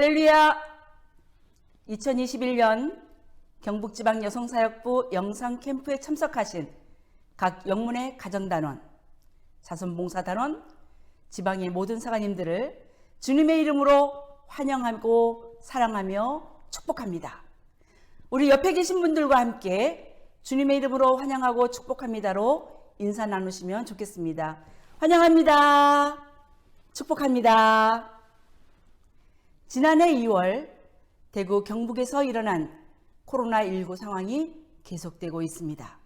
할렐루야! 2021년 경북지방여성사역부 영상캠프에 참석하신 각 영문의 가정단원, 자선봉사단원, 지방의 모든 사관님들을 주님의 이름으로 환영하고 사랑하며 축복합니다. 우리 옆에 계신 분들과 함께 주님의 이름으로 환영하고 축복합니다로 인사 나누시면 좋겠습니다. 환영합니다. 축복합니다. 지난해 2월 대구 경북에서 일어난 코로나19 상황이 계속되고 있습니다.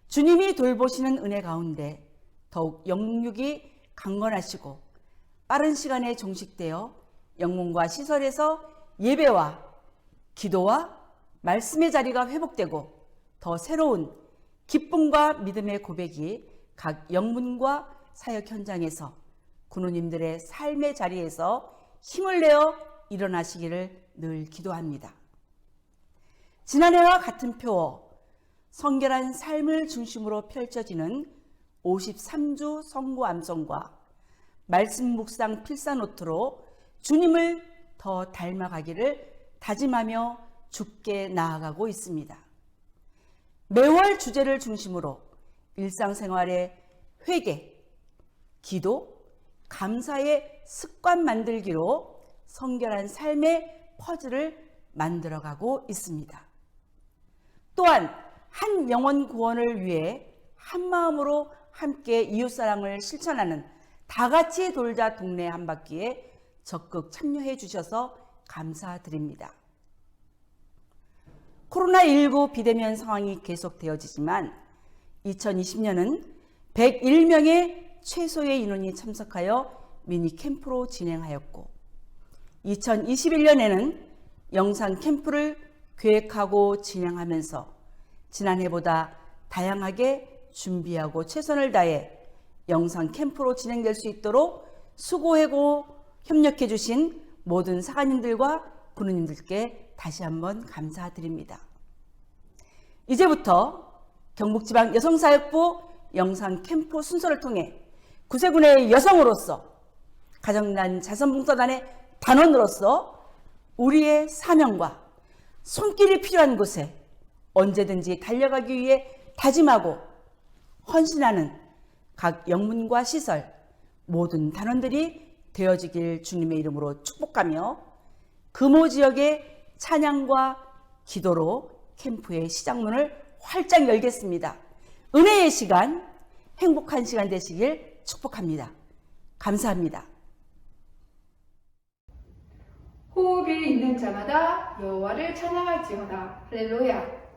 주님이 돌보시는 은혜 가운데 더욱 영육이 강건하시고 빠른 시간에 종식되어 영문과 시설에서 예배와 기도와 말씀의 자리가 회복되고 더 새로운 기쁨과 믿음의 고백이 각 영문과 사역 현장에서 군우님들의 삶의 자리에서 힘을 내어 일어나시기를 늘 기도합니다. 지난해와 같은 표어 성결한 삶을 중심으로 펼쳐지는 53주 성구 암송과 말씀 묵상 필사노트로 주님을 더 닮아가기를 다짐하며 주께 나아가고 있습니다. 매월 주제를 중심으로 일상생활의 회개, 기도, 감사의 습관 만들기로 성결한 삶의 퍼즐을 만들어가고 있습니다. 또한 한 영혼 구원을 위해 한마음으로 함께 이웃사랑을 실천하는 다같이 돌자 동네 한바퀴에 적극 참여해 주셔서 감사드립니다. 코로나19 비대면 상황이 계속되어지지만 2020년은 101명의 최소의 인원이 참석하여 미니 캠프로 진행하였고 2021년에는 영상 캠프를 계획하고 진행하면서 지난해보다 다양하게 준비하고 최선을 다해 영상 캠프로 진행될 수 있도록 수고하고 협력해 주신 모든 사관님들과 부모님들께 다시 한번 감사드립니다. 이제부터 경북지방 여성사역부 영상 캠프 순서를 통해 구세군의 여성으로서 가정난 자선봉사단의 단원으로서 우리의 사명과 손길이 필요한 곳에 언제든지 달려가기 위해 다짐하고 헌신하는 각 영문과 시설 모든 단원들이 되어지길 주님의 이름으로 축복하며 금호 지역의 찬양과 기도로 캠프의 시작문을 활짝 열겠습니다. 은혜의 시간, 행복한 시간 되시길 축복합니다. 감사합니다. 호흡이 있는 자마다 여호와를 찬양할지어다. 할렐루야.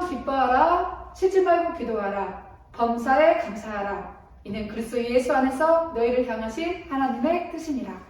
기뻐하라. 쉬지 말고 기도하라. 범사에 감사하라. 이는 그리스도 예수 안에서 너희를 향하신 하나님의 뜻이니라.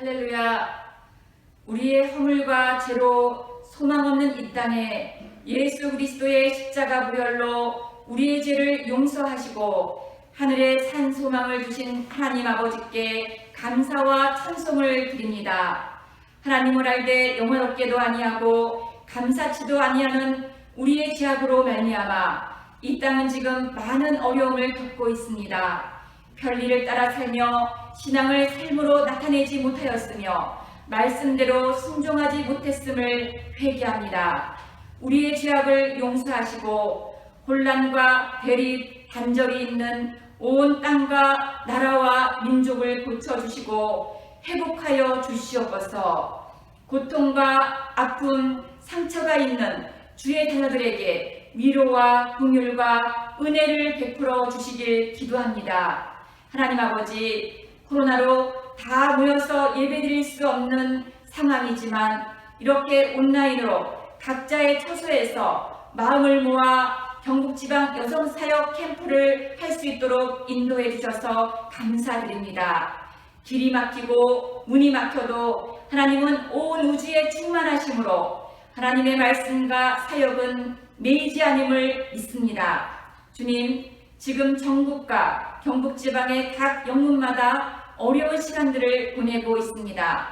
할렐루야. 우리의 허물과 죄로 소망 없는 이 땅에 예수 그리스도의 십자가 부혈로 우리의 죄를 용서하시고 하늘에 산 소망을 주신 하나님 아버지께 감사와 찬송을 드립니다. 하나님을 알되 영원롭게도 아니하고 감사치도 아니하는 우리의 죄악으로 말미암아 이 땅은 지금 많은 어려움을 겪고 있습니다. 편리를 따라 살며 신앙을 삶으로 나타내지 못하였으며 말씀대로 순종하지 못했음을 회개합니다. 우리의 죄악을 용서하시고 혼란과 대립, 단절이 있는 온 땅과 나라와 민족을 고쳐주시고 회복하여 주시옵소서. 고통과 아픔, 상처가 있는 주의 자녀들에게 위로와 긍휼과 은혜를 베풀어 주시길 기도합니다. 하나님 아버지, 코로나로 다 모여서 예배드릴 수 없는 상황이지만 이렇게 온라인으로 각자의 처소에서 마음을 모아 경북지방 여성사역 캠프를 할 수 있도록 인도해 주셔서 감사드립니다. 길이 막히고 문이 막혀도 하나님은 온 우주에 충만하심으로 하나님의 말씀과 사역은 매이지 않음을 믿습니다. 주님, 지금 전국과 경북지방의 각 영문마다 어려운 시간들을 보내고 있습니다.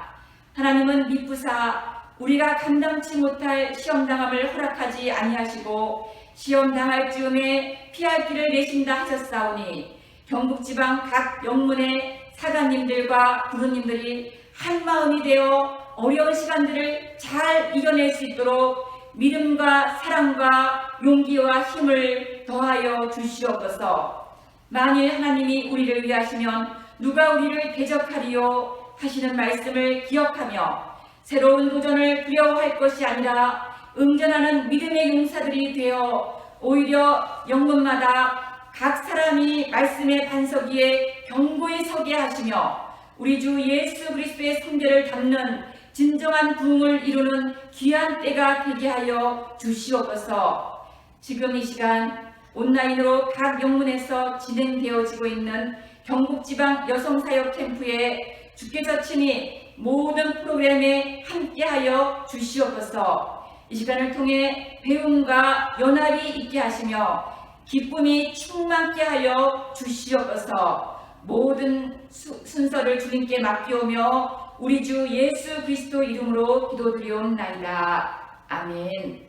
하나님은 미쁘사 우리가 감당치 못할 시험당함을 허락하지 아니하시고 시험당할 즈음에 피할 길을 내신다 하셨사오니 경북지방 각 영문의 사관님들과 부르님들이 한마음이 되어 어려운 시간들을 잘 이겨낼 수 있도록 믿음과 사랑과 용기와 힘을 더하여 주시옵소서. 만일 하나님이 우리를 위하시면 누가 우리를 대적하리요 하시는 말씀을 기억하며 새로운 도전을 두려워할 것이 아니라 응전하는 믿음의 용사들이 되어 오히려 영문마다 각 사람이 말씀의 반석 위에 견고히 서게 하시며 우리 주 예수 그리스도의 성결을 담는 진정한 부흥을 이루는 귀한 때가 되게 하여 주시옵소서. 지금 이 시간 온라인으로 각 영문에서 진행되어지고 있는 경북지방 여성사역 캠프에 주께서 친히 모든 프로그램에 함께하여 주시옵소서. 이 시간을 통해 배움과 연합이 있게 하시며 기쁨이 충만케 하여 주시옵소서. 모든 순서를 주님께 맡기오며 우리 주 예수 그리스도 이름으로 기도드리옵나이다. 아멘.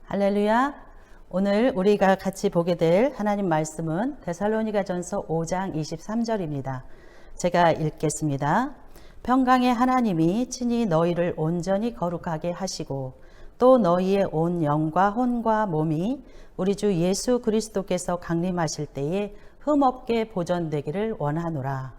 할렐루야. 오늘 우리가 같이 보게 될 하나님 말씀은 데살로니가전서 5장 23절입니다. 제가 읽겠습니다. 평강의 하나님이 친히 너희를 온전히 거룩하게 하시고 또 너희의 온 영과 혼과 몸이 우리 주 예수 그리스도께서 강림하실 때에 흠없게 보존되기를 원하노라.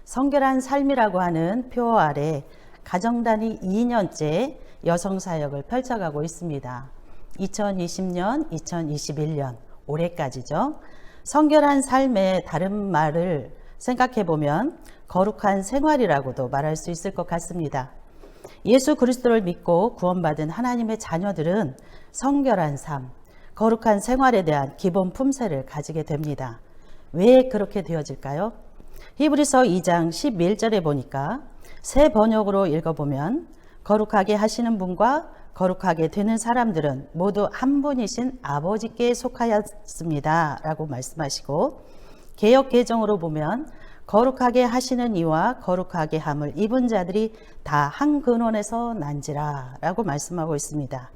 성결한 삶이라고 하는 표 아래 가정단이 2년째 여성사역을 펼쳐가고 있습니다. 2020년, 2021년, 올해까지죠. 성결한 삶의 다른 말을 생각해 보면 거룩한 생활이라고도 말할 수 있을 것 같습니다. 예수 그리스도를 믿고 구원받은 하나님의 자녀들은 성결한 삶, 거룩한 생활에 대한 기본 품새를 가지게 됩니다. 왜 그렇게 되어질까요? 히브리서 2장 11절에 보니까 새 번역으로 읽어보면 거룩하게 하시는 분과 거룩하게 되는 사람들은 모두 한 분이신 아버지께 속하였습니다 라고 말씀하시고, 개역 개정으로 보면 거룩하게 하시는 이와 거룩하게 함을 입은 자들이 다 한 근원에서 난지라 라고 말씀하고 있습니다.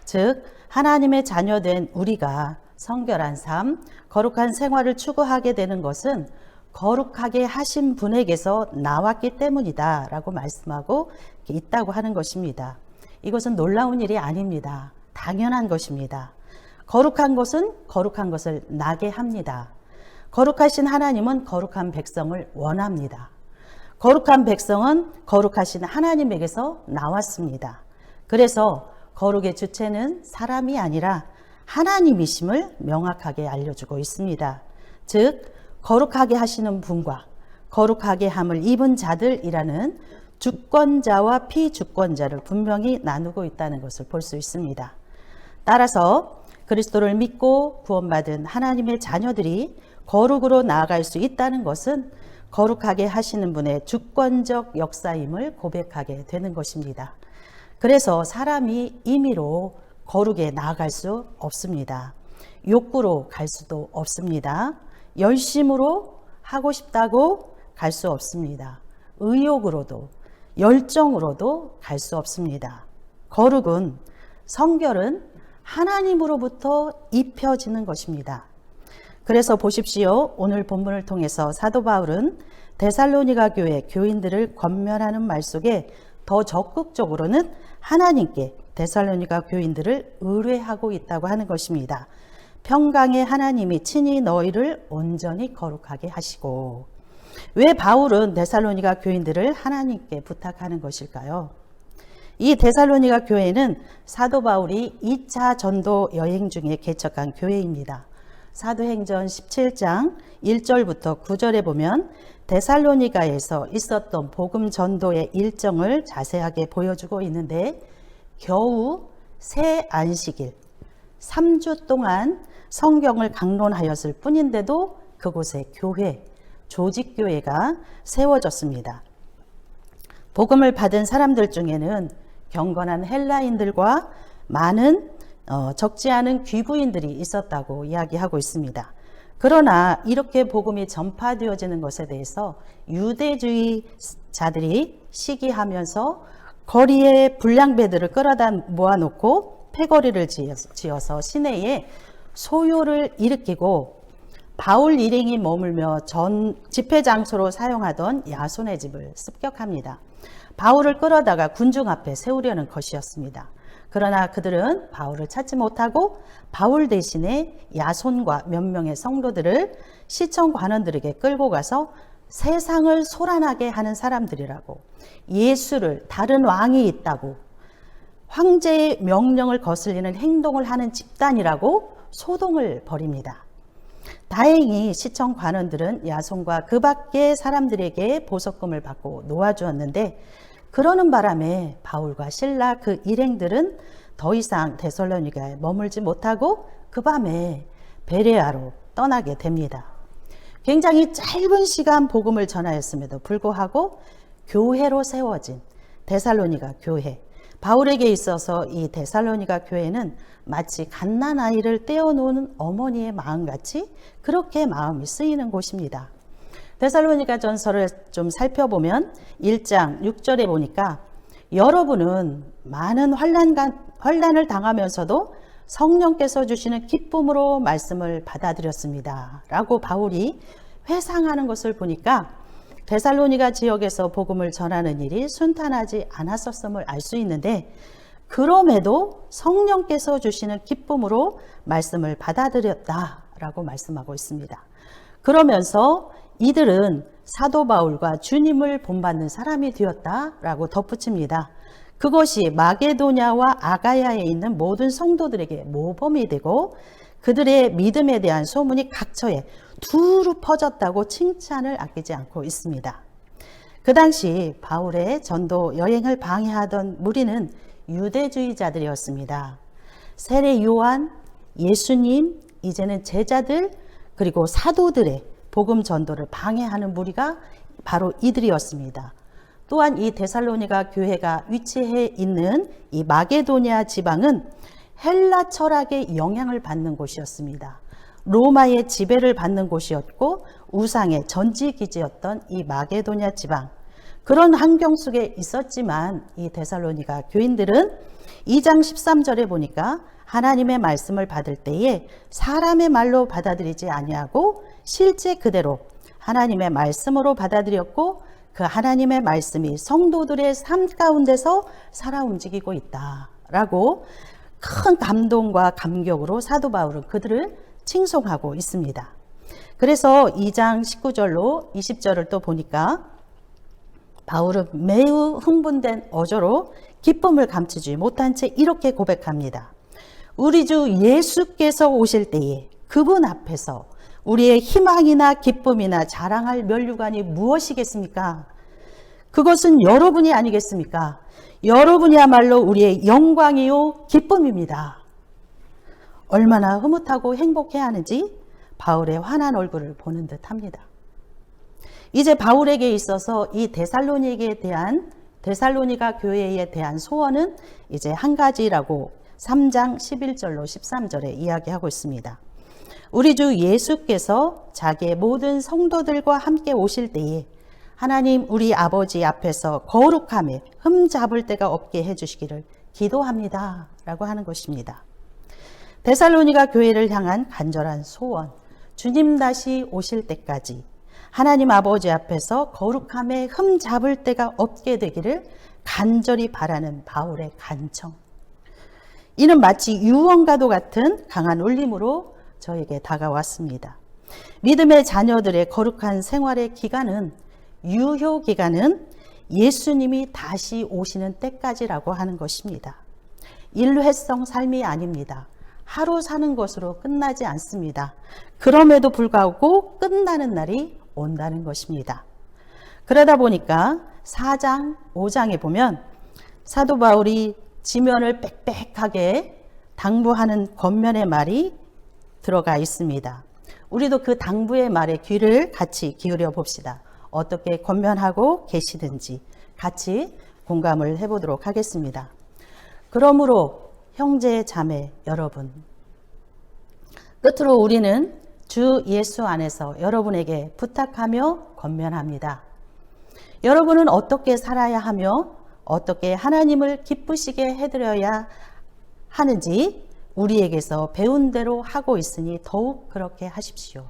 즉 하나님의 자녀된 우리가 성결한 삶, 거룩한 생활을 추구하게 되는 것은 거룩하게 하신 분에게서 나왔기 때문이다 라고 말씀하고 있다고 하는 것입니다. 이것은 놀라운 일이 아닙니다. 당연한 것입니다. 거룩한 것은 거룩한 것을 나게 합니다. 거룩하신 하나님은 거룩한 백성을 원합니다. 거룩한 백성은 거룩하신 하나님에게서 나왔습니다. 그래서 거룩의 주체는 사람이 아니라 하나님이심을 명확하게 알려주고 있습니다. 즉 거룩하게 하시는 분과 거룩하게 함을 입은 자들이라는 주권자와 피주권자를 분명히 나누고 있다는 것을 볼 수 있습니다. 따라서 그리스도를 믿고 구원받은 하나님의 자녀들이 거룩으로 나아갈 수 있다는 것은 거룩하게 하시는 분의 주권적 역사임을 고백하게 되는 것입니다. 그래서 사람이 임의로 거룩에 나아갈 수 없습니다. 욕구로 갈 수도 없습니다. 열심으로 하고 싶다고 갈 수 없습니다. 의욕으로도 열정으로도 갈 수 없습니다. 거룩은, 성결은 하나님으로부터 입혀지는 것입니다. 그래서 보십시오. 오늘 본문을 통해서 사도 바울은 데살로니가 교회 교인들을 권면하는 말 속에 더 적극적으로는 하나님께 데살로니가 교인들을 의뢰하고 있다고 하는 것입니다. 평강의 하나님이 친히 너희를 온전히 거룩하게 하시고. 왜 바울은 데살로니가 교인들을 하나님께 부탁하는 것일까요? 이 데살로니가 교회는 사도 바울이 2차 전도 여행 중에 개척한 교회입니다. 사도행전 17장 1절부터 9절에 보면 데살로니가에서 있었던 복음 전도의 일정을 자세하게 보여주고 있는데, 겨우 새 안식일 3주 동안 성경을 강론하였을 뿐인데도 그곳에 교회, 조직교회가 세워졌습니다. 복음을 받은 사람들 중에는 경건한 헬라인들과 많은 적지 않은 귀부인들이 있었다고 이야기하고 있습니다. 그러나 이렇게 복음이 전파되어지는 것에 대해서 유대주의자들이 시기하면서 거리에 불량배들을 끌어다 모아놓고 패거리를 지어서 시내에 소요를 일으키고, 바울 일행이 머물며 집회 장소로 사용하던 야손의 집을 습격합니다. 바울을 끌어다가 군중 앞에 세우려는 것이었습니다. 그러나 그들은 바울을 찾지 못하고 바울 대신에 야손과 몇 명의 성도들을 시청 관원들에게 끌고 가서 세상을 소란하게 하는 사람들이라고, 예수를 다른 왕이 있다고, 황제의 명령을 거슬리는 행동을 하는 집단이라고 소동을 벌입니다. 다행히 시청 관원들은 야손과 그 밖의 사람들에게 보석금을 받고 놓아주었는데, 그러는 바람에 바울과 실라 그 일행들은 더 이상 데살로니가에 머물지 못하고 그 밤에 베레아로 떠나게 됩니다. 굉장히 짧은 시간 복음을 전하였음에도 불구하고 교회로 세워진 데살로니가 교회, 바울에게 있어서 이 데살로니가 교회는 마치 갓난아이를 떼어놓은 어머니의 마음같이 그렇게 마음이 쓰이는 곳입니다. 데살로니가 전서를 좀 살펴보면 1장 6절에 보니까 여러분은 많은 환난을 당하면서도 성령께서 주시는 기쁨으로 말씀을 받아들였습니다 라고 바울이 회상하는 것을 보니까 데살로니가 지역에서 복음을 전하는 일이 순탄하지 않았었음을 알 수 있는데, 그럼에도 성령께서 주시는 기쁨으로 말씀을 받아들였다라고 말씀하고 있습니다. 그러면서 이들은 사도 바울과 주님을 본받는 사람이 되었다라고 덧붙입니다. 그것이 마게도냐와 아가야에 있는 모든 성도들에게 모범이 되고 그들의 믿음에 대한 소문이 각처에 두루 퍼졌다고 칭찬을 아끼지 않고 있습니다. 그 당시 바울의 전도 여행을 방해하던 무리는 유대주의자들이었습니다. 세례 요한, 예수님, 이제는 제자들, 그리고 사도들의 복음 전도를 방해하는 무리가 바로 이들이었습니다. 또한 이 데살로니가 교회가 위치해 있는 이 마게도냐 지방은 헬라 철학의 영향을 받는 곳이었습니다. 로마의 지배를 받는 곳이었고 우상의 전지기지였던 이 마게도냐 지방, 그런 환경 속에 있었지만 이 데살로니가 교인들은 2장 13절에 보니까 하나님의 말씀을 받을 때에 사람의 말로 받아들이지 아니하고 실제 그대로 하나님의 말씀으로 받아들였고, 그 하나님의 말씀이 성도들의 삶 가운데서 살아 움직이고 있다라고 큰 감동과 감격으로 사도 바울은 그들을 칭송하고 있습니다. 그래서 2장 19절로 20절을 또 보니까 바울은 매우 흥분된 어조로 기쁨을 감추지 못한 채 이렇게 고백합니다. 우리 주 예수께서 오실 때에 그분 앞에서 우리의 희망이나 기쁨이나 자랑할 면류관이 무엇이겠습니까? 그것은 여러분이 아니겠습니까? 여러분이야말로 우리의 영광이요 기쁨입니다. 얼마나 흐뭇하고 행복해야 하는지 바울의 환한 얼굴을 보는 듯 합니다. 이제 바울에게 있어서 이 데살로니가 교회에 대한 소원은 이제 한 가지라고 3장 11절로 13절에 이야기하고 있습니다. 우리 주 예수께서 자기의 모든 성도들과 함께 오실 때에 하나님 우리 아버지 앞에서 거룩함에 흠잡을 데가 없게 해주시기를 기도합니다 라고 하는 것입니다. 데살로니가 교회를 향한 간절한 소원, 주님 다시 오실 때까지 하나님 아버지 앞에서 거룩함에 흠잡을 데가 없게 되기를 간절히 바라는 바울의 간청. 이는 마치 유언과도 같은 강한 울림으로 저에게 다가왔습니다. 믿음의 자녀들의 거룩한 생활의 기간은, 유효 기간은 예수님이 다시 오시는 때까지라고 하는 것입니다. 일회성 삶이 아닙니다. 하루 사는 것으로 끝나지 않습니다. 그럼에도 불구하고 끝나는 날이 온다는 것입니다. 그러다 보니까 4장, 5장에 보면 사도 바울이 지면을 빽빽하게 당부하는 권면의 말이 들어가 있습니다. 우리도 그 당부의 말에 귀를 같이 기울여 봅시다. 어떻게 권면하고 계시든지 같이 공감을 해보도록 하겠습니다. 그러므로 형제 자매 여러분, 끝으로 우리는 주 예수 안에서 여러분에게 부탁하며 권면합니다. 여러분은 어떻게 살아야 하며 어떻게 하나님을 기쁘시게 해드려야 하는지 우리에게서 배운 대로 하고 있으니 더욱 그렇게 하십시오.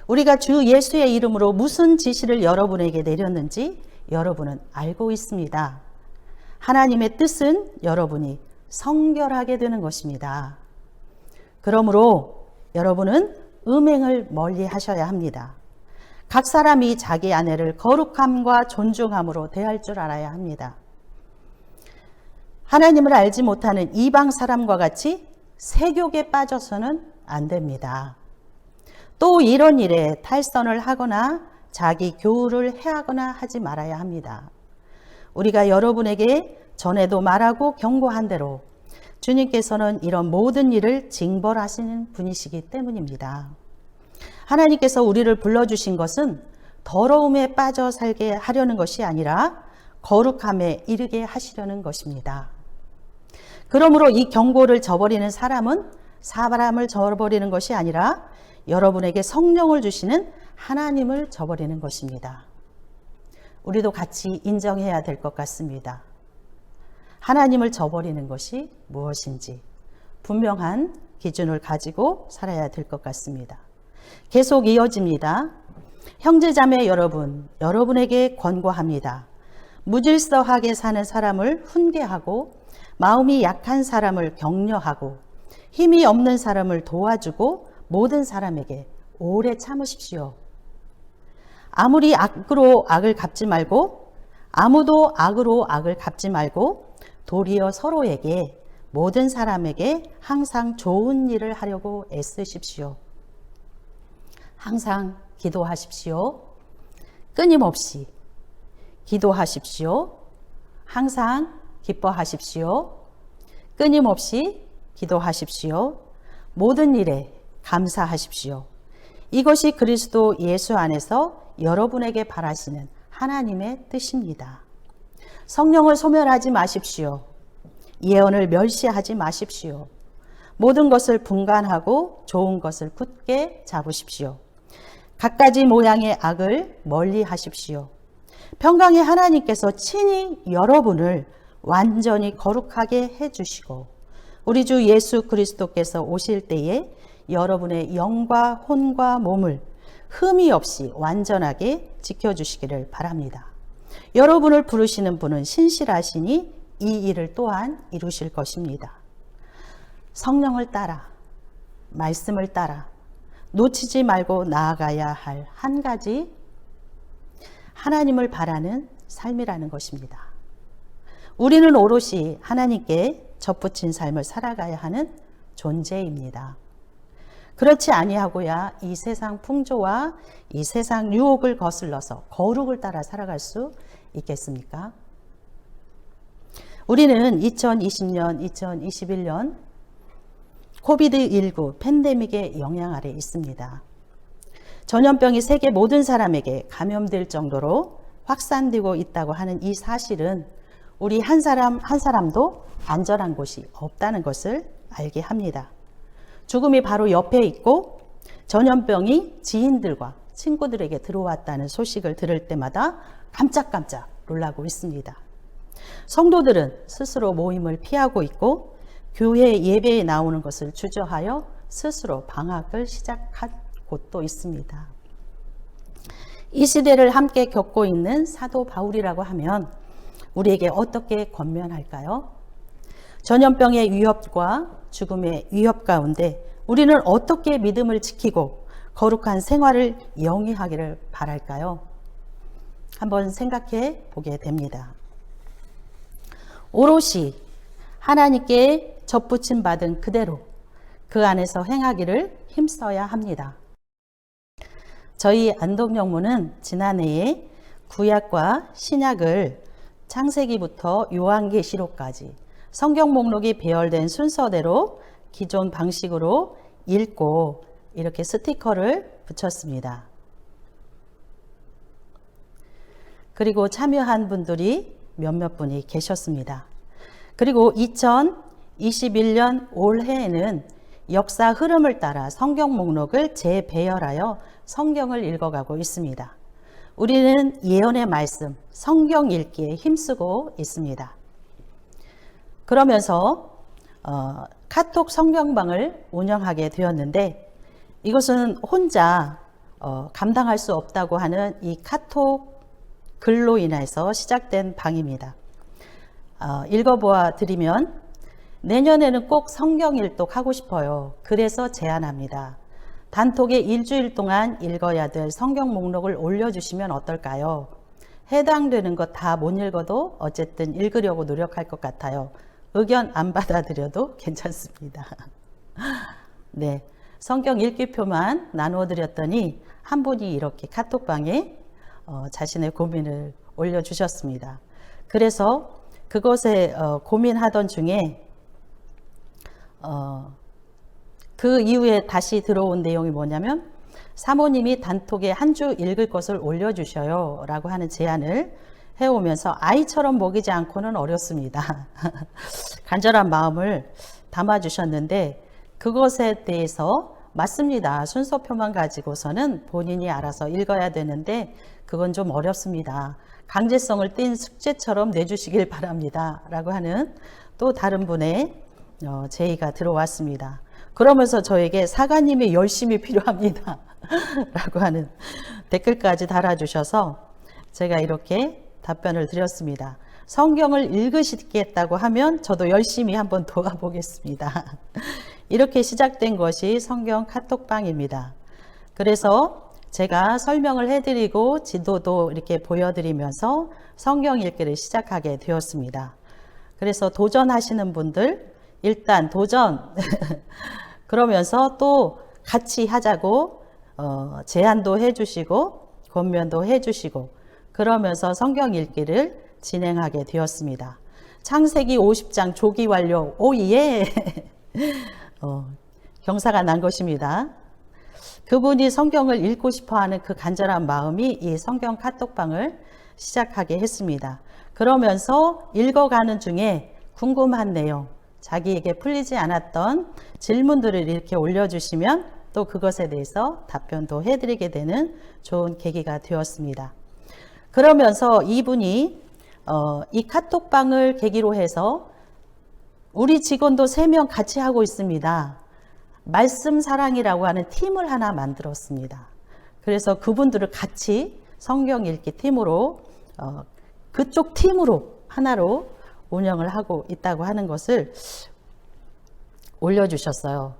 우리가 주 예수의 이름으로 무슨 지시를 여러분에게 내렸는지 여러분은 알고 있습니다. 하나님의 뜻은 여러분이 성결하게 되는 것입니다. 그러므로 여러분은 음행을 멀리 하셔야 합니다. 각 사람이 자기 아내를 거룩함과 존중함으로 대할 줄 알아야 합니다. 하나님을 알지 못하는 이방 사람과 같이 세욕에 빠져서는 안 됩니다. 또 이런 일에 탈선을 하거나 자기 교훈을 해하거나 하지 말아야 합니다. 우리가 여러분에게 전에도 말하고 경고한 대로 주님께서는 이런 모든 일을 징벌하시는 분이시기 때문입니다. 하나님께서 우리를 불러주신 것은 더러움에 빠져 살게 하려는 것이 아니라 거룩함에 이르게 하시려는 것입니다. 그러므로 이 경고를 저버리는 사람은 사람을 저버리는 것이 아니라 여러분에게 성령을 주시는 하나님을 저버리는 것입니다. 우리도 같이 인정해야 될 것 같습니다. 하나님을 저버리는 것이 무엇인지 분명한 기준을 가지고 살아야 될 것 같습니다. 계속 이어집니다. 형제자매 여러분, 여러분에게 권고합니다. 무질서하게 사는 사람을 훈계하고 마음이 약한 사람을 격려하고 힘이 없는 사람을 도와주고 모든 사람에게 오래 참으십시오. 아무리 악으로 악을 갚지 말고 아무도 악으로 악을 갚지 말고 도리어 서로에게 모든 사람에게 항상 좋은 일을 하려고 애쓰십시오. 항상 기도하십시오. 끊임없이 기도하십시오. 항상 기뻐하십시오. 끊임없이 기도하십시오. 모든 일에 감사하십시오. 이것이 그리스도 예수 안에서 여러분에게 바라시는 하나님의 뜻입니다. 성령을 소멸하지 마십시오. 예언을 멸시하지 마십시오. 모든 것을 분간하고 좋은 것을 굳게 잡으십시오. 갖가지 모양의 악을 멀리 하십시오. 평강의 하나님께서 친히 여러분을 완전히 거룩하게 해주시고 우리 주 예수 그리스도께서 오실 때에 여러분의 영과 혼과 몸을 흠이 없이 완전하게 지켜주시기를 바랍니다. 여러분을 부르시는 분은 신실하시니 이 일을 또한 이루실 것입니다. 성령을 따라, 말씀을 따라 놓치지 말고 나아가야 할 한 가지 하나님을 바라는 삶이라는 것입니다. 우리는 오롯이 하나님께 접붙인 삶을 살아가야 하는 존재입니다. 그렇지 아니하고야 이 세상 풍조와 이 세상 유혹을 거슬러서 거룩을 따라 살아갈 수 있겠습니까? 우리는 2020년, 2021년 코비드19 팬데믹의 영향 아래 있습니다. 전염병이 세계 모든 사람에게 감염될 정도로 확산되고 있다고 하는 이 사실은 우리 한 사람 한 사람도 안전한 곳이 없다는 것을 알게 합니다. 죽음이 바로 옆에 있고 전염병이 지인들과 친구들에게 들어왔다는 소식을 들을 때마다 깜짝깜짝 놀라고 있습니다. 성도들은 스스로 모임을 피하고 있고 교회 예배에 나오는 것을 주저하여 스스로 방학을 시작한 곳도 있습니다. 이 시대를 함께 겪고 있는 사도 바울이라고 하면 우리에게 어떻게 권면할까요? 전염병의 위협과 죽음의 위협 가운데 우리는 어떻게 믿음을 지키고 거룩한 생활을 영위하기를 바랄까요? 한번 생각해 보게 됩니다. 오롯이 하나님께 접붙임 받은 그대로 그 안에서 행하기를 힘써야 합니다. 저희 안동영문은 지난해에 구약과 신약을 창세기부터 요한계시록까지 성경 목록이 배열된 순서대로 기존 방식으로 읽고 이렇게 스티커를 붙였습니다. 그리고 참여한 분들이 몇몇 분이 계셨습니다. 그리고 2021년 올해에는 역사 흐름을 따라 성경 목록을 재배열하여 성경을 읽어가고 있습니다. 우리는 예언의 말씀, 성경 읽기에 힘쓰고 있습니다. 그러면서 카톡 성경방을 운영하게 되었는데 이것은 혼자 감당할 수 없다고 하는 이 카톡 글로 인해서 시작된 방입니다. 읽어보아 드리면 내년에는 꼭 성경 일독 하고 싶어요. 그래서 제안합니다. 단톡에 일주일 동안 읽어야 될 성경 목록을 올려주시면 어떨까요? 해당되는 것 다 못 읽어도 어쨌든 읽으려고 노력할 것 같아요. 의견 안 받아들여도 괜찮습니다. 네, 성경 읽기표만 나누어 드렸더니 한 분이 이렇게 카톡방에 자신의 고민을 올려주셨습니다. 그래서 그것에 고민하던 중에 그 이후에 다시 들어온 내용이 뭐냐면 사모님이 단톡에 한 주 읽을 것을 올려주셔요 라고 하는 제안을 해오면서 아이처럼 먹이지 않고는 어렵습니다. 간절한 마음을 담아주셨는데 그것에 대해서 맞습니다. 순서표만 가지고서는 본인이 알아서 읽어야 되는데 그건 좀 어렵습니다. 강제성을 띤 숙제처럼 내주시길 바랍니다. 라고 하는 또 다른 분의 제의가 들어왔습니다. 그러면서 저에게 사가님의 열심이 필요합니다. 라고 하는 댓글까지 달아주셔서 제가 이렇게 답변을 드렸습니다. 성경을 읽으시겠다고 하면 저도 열심히 한번 도와보겠습니다. 이렇게 시작된 것이 성경 카톡방입니다. 그래서 제가 설명을 해드리고 지도도 이렇게 보여드리면서 성경 읽기를 시작하게 되었습니다. 그래서 도전하시는 분들 일단 도전 그러면서 또 같이 하자고 제안도 해주시고 권면도 해주시고 그러면서 성경 읽기를 진행하게 되었습니다. 창세기 50장 조기 완료 오예 경사가 난 것입니다. 그분이 성경을 읽고 싶어하는 그 간절한 마음이 이 성경 카톡방을 시작하게 했습니다. 그러면서 읽어가는 중에 궁금한 내용 자기에게 풀리지 않았던 질문들을 이렇게 올려주시면 또 그것에 대해서 답변도 해드리게 되는 좋은 계기가 되었습니다. 그러면서 이분이 이 카톡방을 계기로 해서 우리 직원도 3명 같이 하고 있습니다. 말씀 사랑이라고 하는 팀을 하나 만들었습니다. 그래서 그분들을 같이 성경 읽기 팀으로 그쪽 팀으로 하나로 운영을 하고 있다고 하는 것을 올려주셨어요.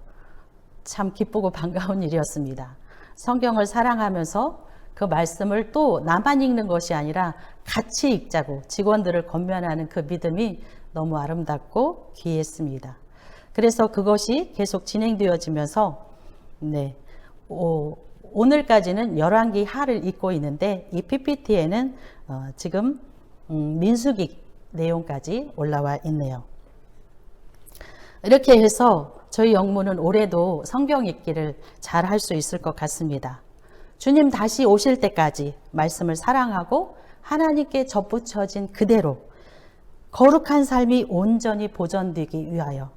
참 기쁘고 반가운 일이었습니다. 성경을 사랑하면서 그 말씀을 또 나만 읽는 것이 아니라 같이 읽자고 직원들을 권면하는 그 믿음이 너무 아름답고 귀했습니다. 그래서 그것이 계속 진행되어지면서 오늘까지는 열왕기 하를 읽고 있는데 이 PPT에는 지금 민수기 내용까지 올라와 있네요. 이렇게 해서 저희 영무는 올해도 성경 읽기를 잘 할 수 있을 것 같습니다. 주님 다시 오실 때까지 말씀을 사랑하고 하나님께 접붙여진 그대로 거룩한 삶이 온전히 보존되기 위하여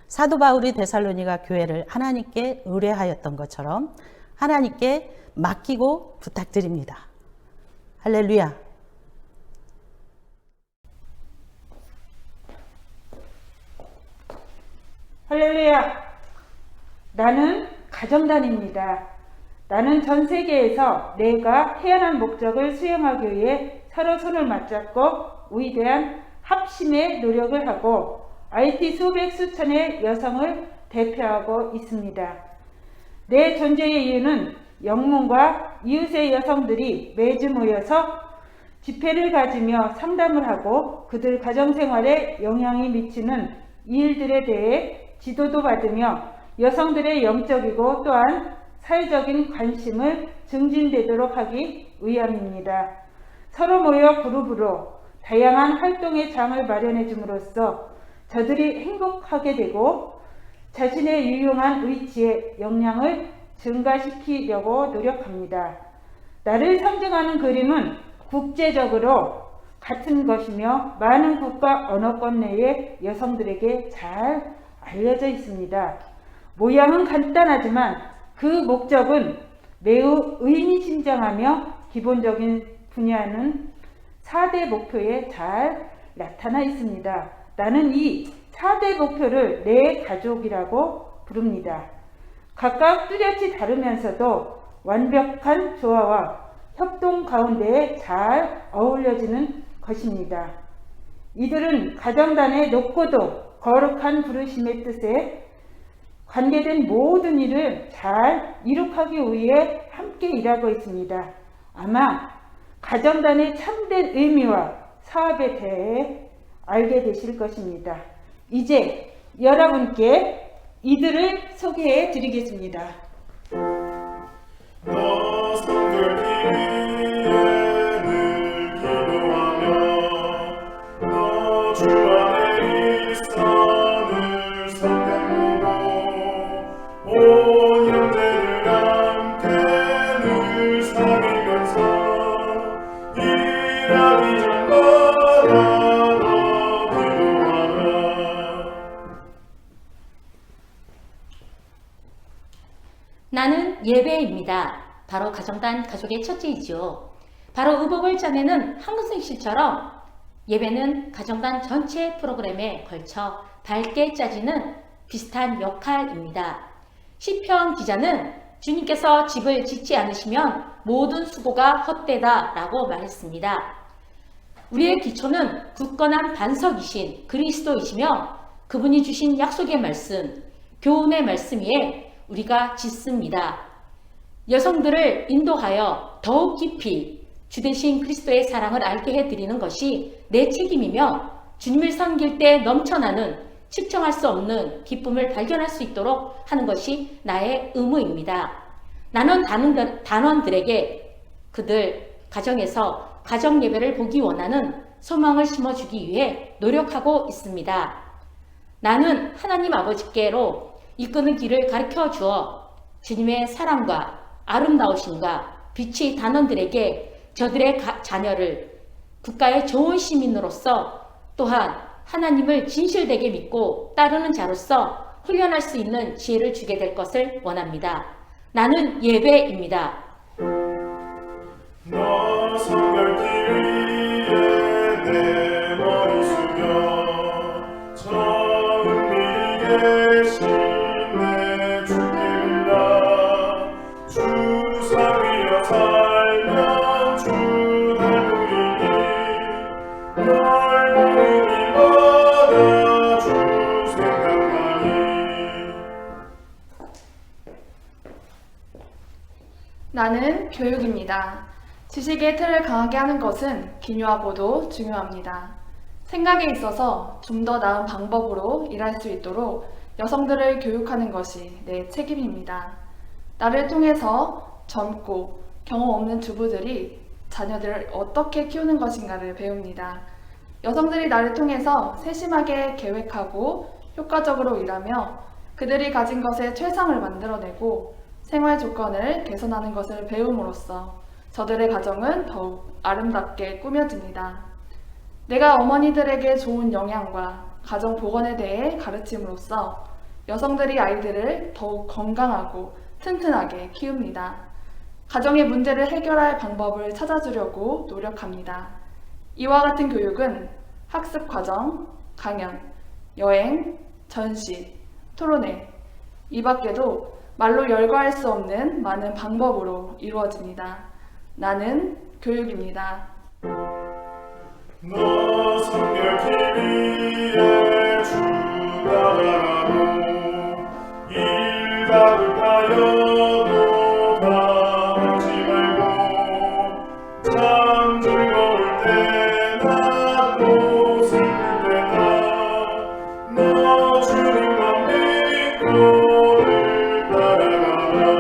사도 바울이 데살로니가 교회를 하나님께 의뢰하였던 것처럼 하나님께 맡기고 부탁드립니다. 할렐루야. 할렐루야. 나는 가정단입니다. 나는 전 세계에서 내가 태어난 목적을 수행하기 위해 서로 손을 맞잡고 위대한 합심의 노력을 하고 IT 수백 수천의 여성을 대표하고 있습니다. 내 존재의 이유는 영문과 이웃의 여성들이 매주 모여서 집회를 가지며 상담을 하고 그들 가정생활에 영향이 미치는 일들에 대해 지도도 받으며 여성들의 영적이고 또한 사회적인 관심을 증진되도록 하기 위함입니다. 서로 모여 그룹으로 다양한 활동의 장을 마련해 줌으로써 저들이 행복하게 되고 자신의 유용한 위치에 영향을 증가시키려고 노력합니다. 나를 상징하는 그림은 국제적으로 같은 것이며 많은 국가 언어권 내의 여성들에게 잘 알려져 있습니다. 모양은 간단하지만 그 목적은 매우 의미심장하며 기본적인 분야는 4대 목표에 잘 나타나 있습니다. 나는 이 4대 목표를 내 가족이라고 부릅니다. 각각 뚜렷이 다르면서도 완벽한 조화와 협동 가운데에 잘 어울려지는 것입니다. 이들은 가정단의 높고도 거룩한 부르심의 뜻에 관계된 모든 일을 잘 이룩하기 위해 함께 일하고 있습니다. 아마 가정단의 참된 의미와 사업에 대해 알게 되실 것입니다. 이제 여러분께 이들을 소개해 드리겠습니다. 너 성결기에 늘 기도하며 너 주 안에 있어 늘 성경 보고 온 형제들 함께 늘 사귀면서 일하기 전마다 너 기도하라. 나는 예배입니다. 바로 가정단 가족의 첫째이죠. 바로 의복을 짜내는 한국생실처럼 예배는 가정단 전체 프로그램에 걸쳐 밝게 짜지는 비슷한 역할입니다. 시편 기자는 주님께서 집을 짓지 않으시면 모든 수고가 헛되다 라고 말했습니다. 우리의 기초는 굳건한 반석이신 그리스도이시며 그분이 주신 약속의 말씀, 교훈의 말씀 위에 우리가 짓습니다. 여성들을 인도하여 더욱 깊이 주되신 그리스도의 사랑을 알게 해드리는 것이 내 책임이며 주님을 섬길 때 넘쳐나는 측정할 수 없는 기쁨을 발견할 수 있도록 하는 것이 나의 의무입니다. 나는 단원들에게 그들 가정에서 가정 예배를 보기 원하는 소망을 심어주기 위해 노력하고 있습니다. 나는 하나님 아버지께로 이끄는 길을 가르쳐 주어 주님의 사랑과 아름다우심과 빛이 단원들에게 저들의 자녀를 국가의 좋은 시민으로서 또한 하나님을 진실되게 믿고 따르는 자로서 훈련할 수 있는 지혜를 주게 될 것을 원합니다. 나는 예배입니다. 너 성결기 위에 내 머리 숙여 정밀히 계신 내 주께 빌라 주 사위여 살면 주 닮으리니 널 보는 이마다 주 생각하니. 나는 교육입니다. 지식의 틀을 강하게 하는 것은 기묘하고도 중요합니다. 생각에 있어서 좀 더 나은 방법으로 일할 수 있도록 여성들을 교육하는 것이 내 책임입니다. 나를 통해서 젊고 경험 없는 주부들이 자녀들을 어떻게 키우는 것인가를 배웁니다. 여성들이 나를 통해서 세심하게 계획하고 효과적으로 일하며 그들이 가진 것에 최상을 만들어내고 생활 조건을 개선하는 것을 배움으로써 저들의 가정은 더욱 아름답게 꾸며집니다. 내가 어머니들에게 좋은 영양과 가정 보건에 대해 가르침으로써 여성들이 아이들을 더욱 건강하고 튼튼하게 키웁니다. 가정의 문제를 해결할 방법을 찾아주려고 노력합니다. 이와 같은 교육은 학습 과정, 강연, 여행, 전시, 토론회, 이 밖에도 말로 열거할 수 없는 많은 방법으로 이루어집니다. 나는 교육입니다. 너 성결기 위에 주 따라가고 일 가득하여도 당하지 말고 참 즐거울 때나 또 슬플 때나 너 주님만 믿고 늘 따라가라.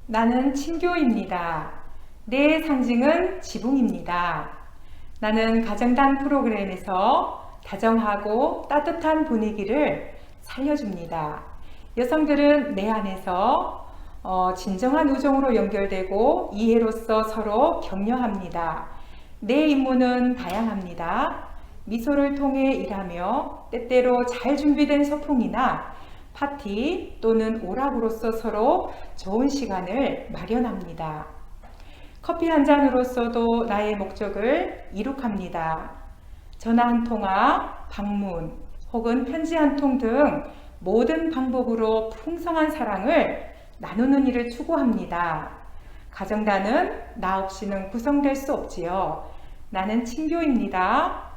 나는 친교입니다. 내 상징은 지붕입니다. 나는 가정단 프로그램에서 다정하고 따뜻한 분위기를 살려줍니다. 여성들은 내 안에서 진정한 우정으로 연결되고 이해로서 서로 격려합니다. 내 임무는 다양합니다. 미소를 통해 일하며 때때로 잘 준비된 소풍이나 파티 또는 오락으로서 서로 좋은 시간을 마련합니다. 커피 한 잔으로서도 나의 목적을 이룩합니다. 전화 한 통화, 방문 혹은 편지 한 통 등 모든 방법으로 풍성한 사랑을 나누는 일을 추구합니다. 가정단은 나 없이는 구성될 수 없지요. 나는 친교입니다.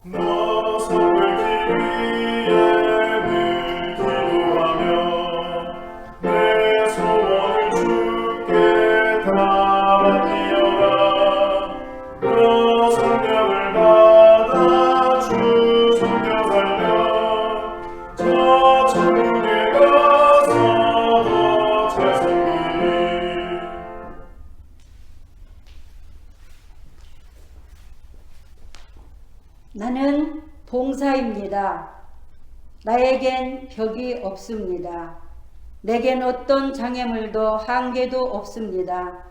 너 성결기 위에 늘 기도하며 내 소원을 주께 다 맡기어라. 너 없습니다. 나에겐 벽이 없습니다. 내겐 어떤 장애물도 한계도 없습니다.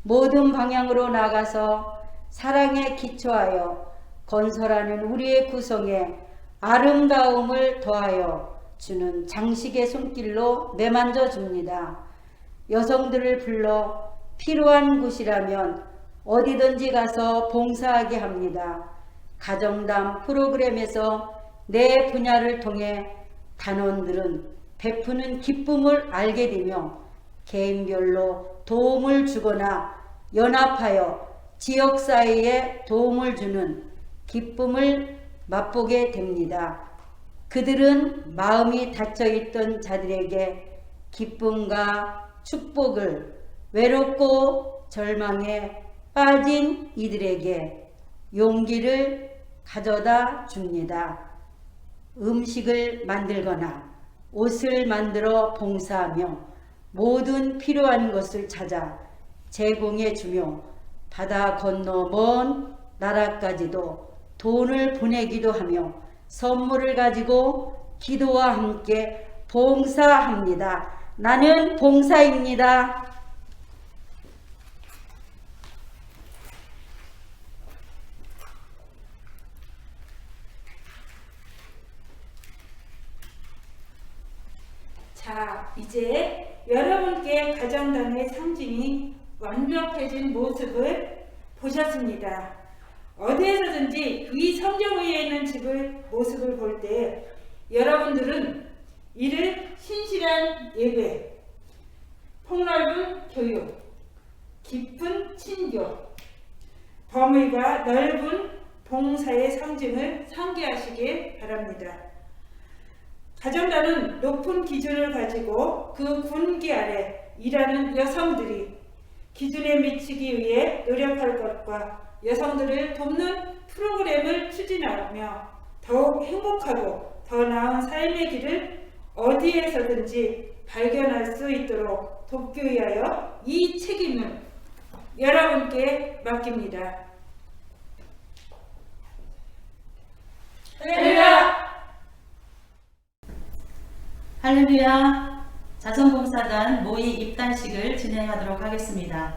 모든 방향으로 나가서 사랑에 기초하여 건설하는 우리의 구성에 아름다움을 더하여 주는 장식의 손길로 내만져 줍니다. 여성들을 불러 필요한 곳이라면 어디든지 가서 봉사하게 합니다. 가정담 프로그램에서 내 분야를 통해 단원들은 베푸는 기쁨을 알게 되며 개인별로 도움을 주거나 연합하여 지역 사회에 도움을 주는 기쁨을 맛보게 됩니다. 그들은 마음이 닫혀있던 자들에게 기쁨과 축복을, 외롭고 절망에 빠진 이들에게 용기를 가져다 줍니다. 음식을 만들거나 옷을 만들어 봉사하며 모든 필요한 것을 찾아 제공해 주며 바다 건너 먼 나라까지도 돈을 보내기도 하며 선물을 가지고 기도와 함께 봉사합니다. 나는 봉사입니다. 자, 이제 여러분께 가정단의 상징이 완벽해진 모습을 보셨습니다. 어디에서든지 이 성경 위에 있는 집을 모습을 볼 때 여러분들은 이를 신실한 예배, 폭넓은 교육, 깊은 친교, 범위가 넓은 봉사의 상징을 상기하시길 바랍니다. 가정단은 높은 기준을 가지고 그 군기 아래 일하는 여성들이 기준에 미치기 위해 노력할 것과 여성들을 돕는 프로그램을 추진하며 더욱 행복하고 더 나은 삶의 길을 어디에서든지 발견할 수 있도록 돕기 위하여 이 책임을 여러분께 맡깁니다. 할렐루야! 할렐루야! 자선봉사단 모의 입단식을 진행하도록 하겠습니다.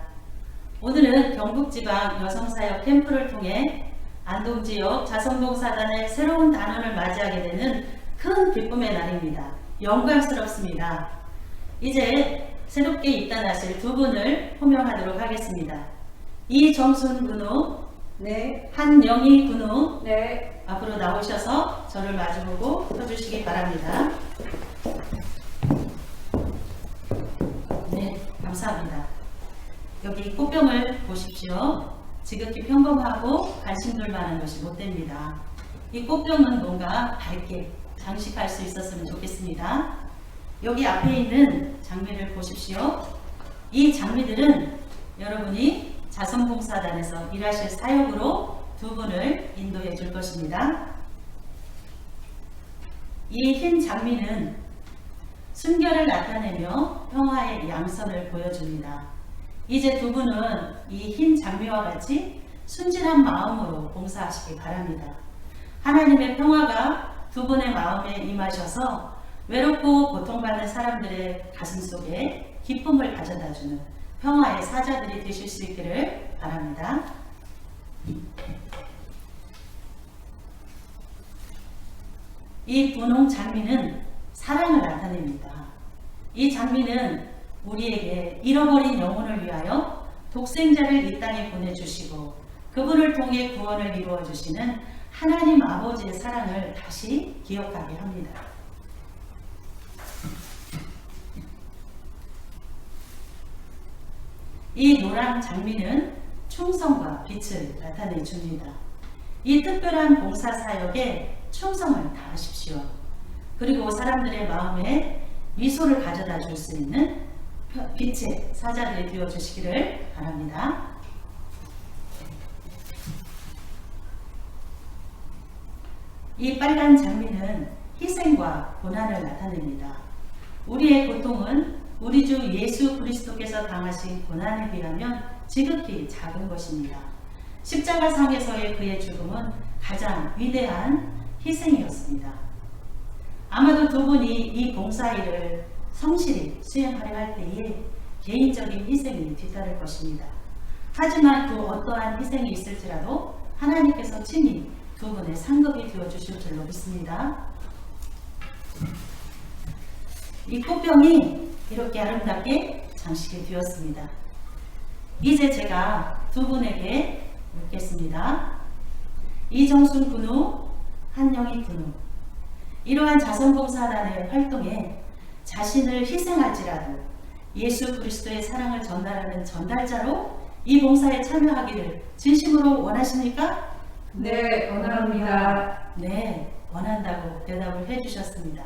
오늘은 경북지방 여성사역 캠프를 통해 안동지역 자선봉사단의 새로운 단원을 맞이하게 되는 큰 기쁨의 날입니다. 영광스럽습니다. 이제 새롭게 입단하실 두 분을 호명하도록 하겠습니다. 이정순 군우, 네. 한영희 군우, 네. 앞으로 나오셔서 저를 마주보고 서주시기 바랍니다. 네, 감사합니다. 여기 꽃병을 보십시오. 지극히 평범하고 관심들 많은 것이 못됩니다. 이 꽃병은 뭔가 밝게 장식할 수 있었으면 좋겠습니다. 여기 앞에 있는 장미를 보십시오. 이 장미들은 여러분이 자선봉사단에서 일하실 사역으로 두 분을 인도해 줄 것입니다. 이 흰 장미는 순결을 나타내며 평화의 양선을 보여줍니다. 이제 두 분은 이 흰 장미와 같이 순진한 마음으로 봉사하시기 바랍니다. 하나님의 평화가 두 분의 마음에 임하셔서 외롭고 고통받는 사람들의 가슴 속에 기쁨을 가져다주는 평화의 사자들이 되실 수 있기를 바랍니다. 이 분홍 장미는 사랑을 나타냅니다. 이 장미는 우리에게 잃어버린 영혼을 위하여 독생자를 이 땅에 보내주시고 그분을 통해 구원을 이루어 주시는 하나님 아버지의 사랑을 다시 기억하게 합니다. 이 노란 장미는 충성과 빛을 나타내 줍니다. 이 특별한 봉사 사역에 충성을 다하십시오. 그리고 사람들의 마음에 미소를 가져다 줄 수 있는 빛의 사자들이 되어 주시기를 바랍니다. 이 빨간 장미는 희생과 고난을 나타냅니다. 우리의 고통은 우리 주 예수 그리스도께서 당하신 고난에 비하면 지극히 작은 것입니다. 십자가상에서의 그의 죽음은 가장 위대한 희생이었습니다. 아마도 두 분이 이 봉사일을 성실히 수행하려 할 때에 개인적인 희생이 뒤따를 것입니다. 하지만 그 어떠한 희생이 있을지라도 하나님께서 친히 두 분의 상급이 되어주실 줄로 믿습니다. 이 꽃병이 이렇게 아름답게 장식이 되었습니다. 이제 제가 두 분에게 묻겠습니다. 이정순 군우, 한영희 군우, 이러한 자선봉사단의 활동에 자신을 희생할지라도 예수 그리스도의 사랑을 전달하는 전달자로 이 봉사에 참여하기를 진심으로 원하십니까? 네, 원합니다. 네, 원한다고 대답을 해주셨습니다.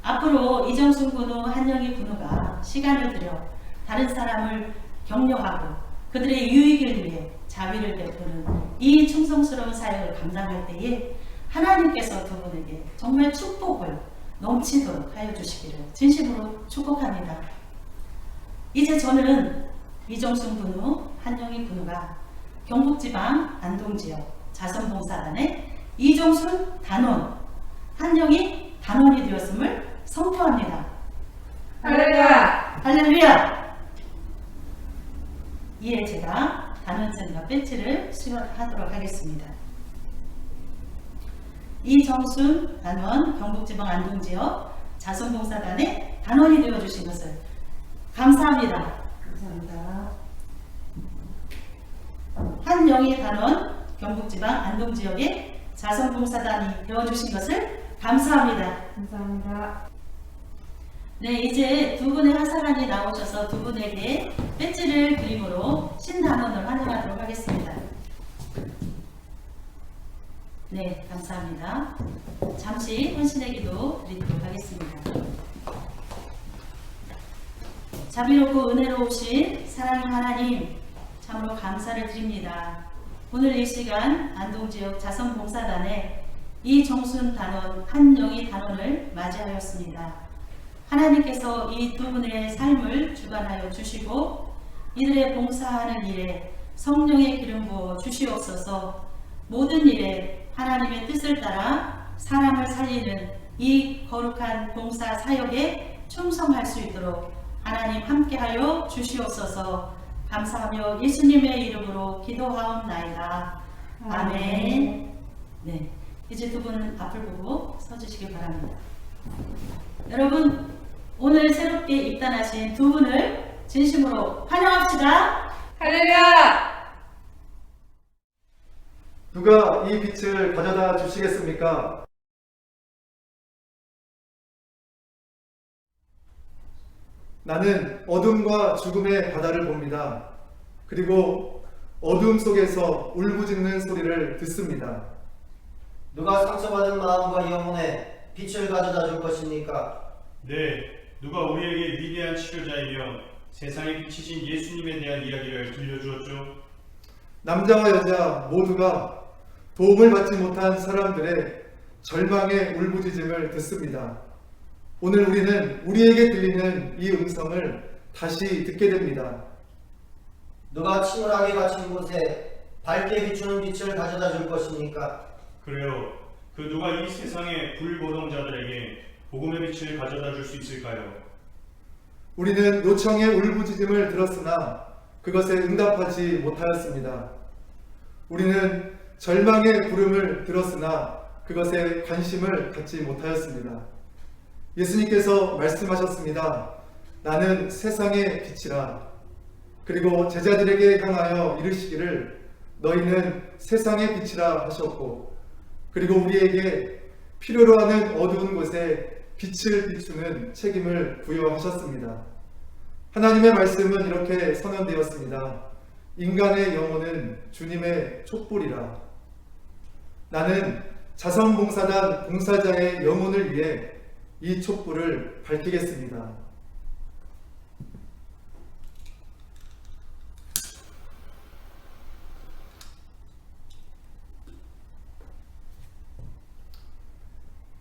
앞으로 이정순 군우, 한영희 군우가 시간을 들여 다른 사람을 격려하고 그들의 유익을 위해 자비를 베푸는 이 충성스러운 사역을 감당할 때에 하나님께서 두 분에게 정말 축복을 넘치도록 하여 주시기를 진심으로 축복합니다. 이제 저는 이정순 군우, 한영희 군우가 경북지방 안동지역 자선봉사단의 이정순 단원, 한영희 단원이 되었음을 선포합니다. 할렐루야! 할렐루야! 이에 제가 단원증과 배지를 수여하도록 하겠습니다. 이정순 단원, 경북지방 안동지역 자선봉사단의 단원이 되어주신 것을 감사합니다. 감사합니다. 한영희 단원, 경북지방 안동지역의 자선봉사단이 되어주신 것을 감사합니다. 감사합니다. 네, 이제 두 분의 하사관이 나오셔서 두 분에게 배지를 드림으로 신단원을 환영하도록 하겠습니다. 네, 감사합니다. 잠시 헌신의 기도 드리도록 하겠습니다. 자비롭고 은혜로우신 사랑의 하나님, 참으로 감사를 드립니다. 오늘 이 시간 안동지역 자선봉사단의 이정순 단원, 한영희 단원을 맞이하였습니다. 하나님께서 이 두 분의 삶을 주관하여 주시고 이들의 봉사하는 일에 성령의 기름 부어 주시옵소서. 모든 일에 하나님의 뜻을 따라 사람을 살리는 이 거룩한 봉사 사역에 충성할 수 있도록 하나님 함께하여 주시옵소서. 감사하며 예수님의 이름으로 기도하옵나이다. 아멘. 네, 이제 두 분은 앞을 보고 서주시기 바랍니다. 여러분, 오늘 새롭게 입단하신 두 분을 진심으로 환영합시다. 할렐루야! 누가 이 빛을 가져다 주시겠습니까? 나는 어둠과 죽음의 바다를 봅니다. 그리고 어둠 속에서 울부짖는 소리를 듣습니다. 누가 상처받은 마음과 영혼에 빛을 가져다 줄 것입니까? 네, 누가 우리에게 위대한 치료자이며 세상의 빛이신 예수님에 대한 이야기를 들려주었죠. 남자와 여자 모두가 도움을 받지 못한 사람들의 절망의 울부짖음을 듣습니다. 오늘 우리는 우리에게 들리는 이 음성을 다시 듣게 됩니다. 누가 침울하게 갇힌 곳에 밝게 비추는 빛을 가져다 줄 것입니까? 그래요. 그 누가 이 세상의 불보동자들에게 복음의 빛을 가져다 줄 수 있을까요? 우리는 요청의 울부짖음을 들었으나 그것에 응답하지 못하였습니다. 우리는 절망의 부름을 들었으나 그것에 관심을 갖지 못하였습니다. 예수님께서 말씀하셨습니다. 나는 세상의 빛이라. 그리고 제자들에게 향하여 이르시기를 너희는 세상의 빛이라 하셨고, 그리고 우리에게 필요로 하는 어두운 곳에 빛을 비추는 책임을 부여하셨습니다. 하나님의 말씀은 이렇게 선언되었습니다. 인간의 영혼은 주님의 촛불이라. 나는 자선봉사단 봉사자의 영혼을 위해 이 촛불을 밝히겠습니다.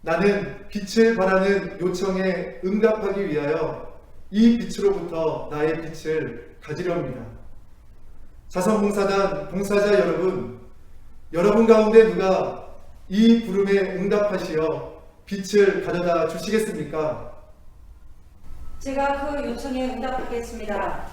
나는 빛을 바라는 요청에 응답하기 위하여 이 빛으로부터 나의 빛을 가지렵니다. 자선봉사단 봉사자 여러분 가운데 누가 이 부름에 응답하시어 빛을 가져다 주시겠습니까? 제가 그 요청에 응답하겠습니다.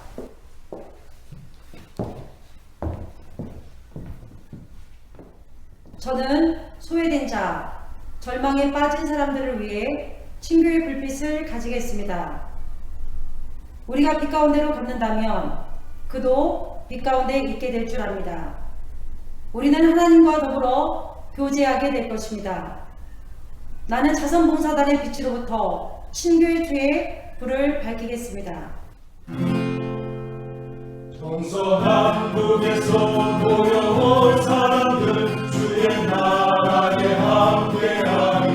저는 소외된 자, 절망에 빠진 사람들을 위해 친교의 불빛을 가지겠습니다. 우리가 빛 가운데로 걷는다면 그도 빛 가운데 있게 될 줄 압니다. 우리는 하나님과 더불어 교제하게 될 것입니다. 나는 자선봉사단의 빛으로부터 친교의 주의 불을 밝히겠습니다. 동서남북에서 모여올 사람들 주의 나라에 함께하리.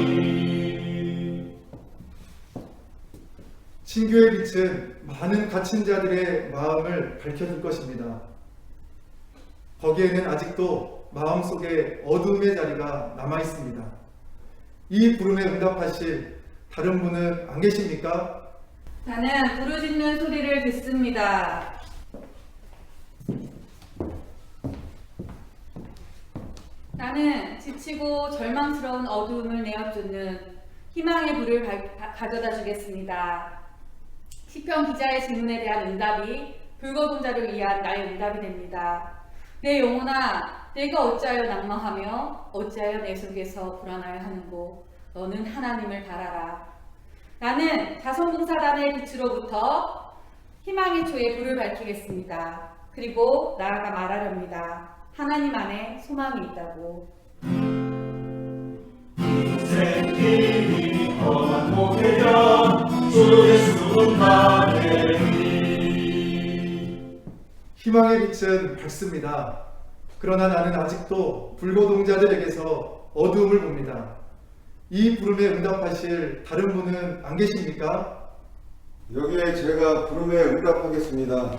친교의 빛은 많은 갇힌 자들의 마음을 밝혀줄 것입니다. 거기에는 아직도 마음속에 어둠의 자리가 남아 있습니다. 이 부름에 응답하실 다른 분은 안 계십니까? 나는 부르짖는 소리를 듣습니다. 나는 지치고 절망스러운 어두움을 내어쫓는 희망의 불을 가져다 주겠습니다. 시편 기자의 질문에 대한 응답이 불거동자를 위한 나의 응답이 됩니다. 내 영혼아, 내가 어찌하여 낭망하며 어찌하여 내 속에서 불안하여 하는고 너는 하나님을 바라라. 나는 자선봉사단의 빛으로부터 희망의 초에 불을 밝히겠습니다. 그리고 나아가 말하렵니다. 하나님 안에 소망이 있다고. 인생길이 험한 목회여 주 예수 나에리. 희망의 빛은 밝습니다. 그러나 나는 아직도 불거동자들에게서 어두움을 봅니다. 이 부름에 응답하실 다른 분은 안 계십니까? 여기에 제가 부름에 응답하겠습니다.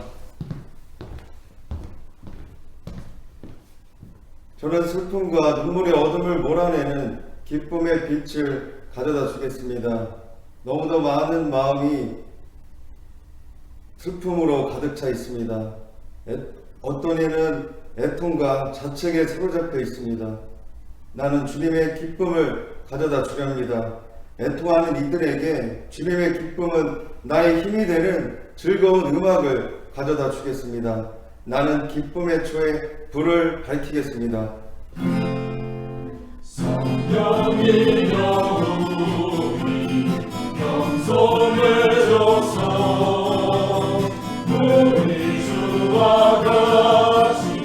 저는 슬픔과 눈물의 어둠을 몰아내는 기쁨의 빛을 가져다 주겠습니다. 너무도 많은 마음이 슬픔으로 가득 차 있습니다. 어떤 이는 애통과 자책에 사로잡혀 있습니다. 나는 주님의 기쁨을 가져다 주렵니다. 애통하는 이들에게 주님의 기쁨은 나의 힘이 되는 즐거운 음악을 가져다 주겠습니다. 나는 기쁨의 초에 불을 밝히겠습니다. 성령이 여우니 겸손해져서 우리 주와 같이